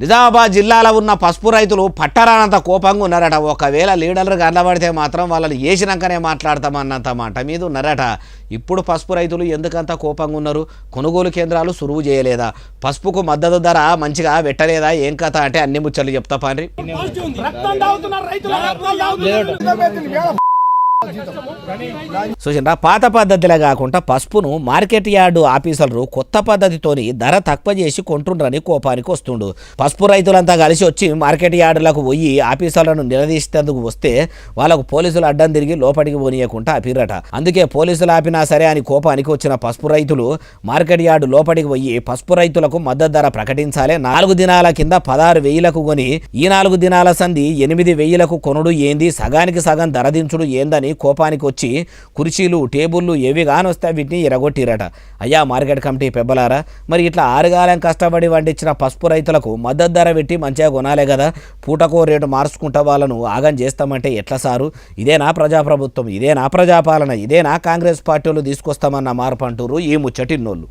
నిజామాబాద్ జిల్లాలో ఉన్న పసుపు రైతులు పట్టరానంత కోపంగా ఉన్నారట. ఒకవేళ లీడర్లు కనబడితే మాత్రం వాళ్ళని వేసినాకనే మాట్లాడతామన్నంత మాట మీద ఉన్నారట. ఇప్పుడు పసుపు రైతులు ఎందుకంత కోపంగా ఉన్నారు? కొనుగోలు కేంద్రాలు సురువు చేయలేదా? పసుపుకు మద్దతు ధర మంచిగా పెట్టలేదా? ఏం కథ అంటే అన్ని ముచ్చట్లు చెప్తా పాండ్రి. చూసిండ్రా, పాత పద్ధతిలో కాకుండా పసుపును మార్కెట్ యార్డు ఆఫీసర్లు కొత్త పద్ధతితోని ధర తక్కువ చేసి కొంటుండ్రని కోపానికి వస్తుండు. పసుపు రైతులంతా కలిసి వచ్చి మార్కెట్ యార్డులకు పోయి ఆఫీసర్లను నిలదీసేందుకు వస్తే వాళ్ళకు పోలీసులు అడ్డం తిరిగి లోపలికి పోనీయకుండా ఆపిరట. అందుకే పోలీసులు ఆపినా సరే అని కోపానికి వచ్చిన పసుపు రైతులు మార్కెట్ యార్డు లోపలికి పోయి పసుపు రైతులకు మద్దతు ధర ప్రకటించాలి, 4 దినాల కింద 16,000కు కొని ఈ 4 దినాల సంధి 8,000కు కొనుడు ఏంది, సగానికి సగం ధర దించుడు ఏందని కోపానికి వచ్చి కుర్చీలు టేబుళ్ళు ఏవి కానొస్తే వీటిని ఎరగొట్టిరట. అయ్యా మార్కెట్ కమిటీ పెబ్బలారా, మరి ఇట్లా ఆరుగాలం కష్టపడి వండించిన పసుపు రైతులకు మద్దతు ధర పెట్టి మంచిగా కొనాలే కదా, పూటకో రేటు మార్చుకుంటా వాళ్ళను ఆగం చేస్తామంటే ఎట్లా సారు? ఇదేనా ప్రజాప్రభుత్వం? ఇదేనా ప్రజాపాలన? ఇదేనా కాంగ్రెస్ పార్టీలు తీసుకొస్తామన్న మార్పు అంటూరు ఈ ముచ్చటిన్నోళ్ళు.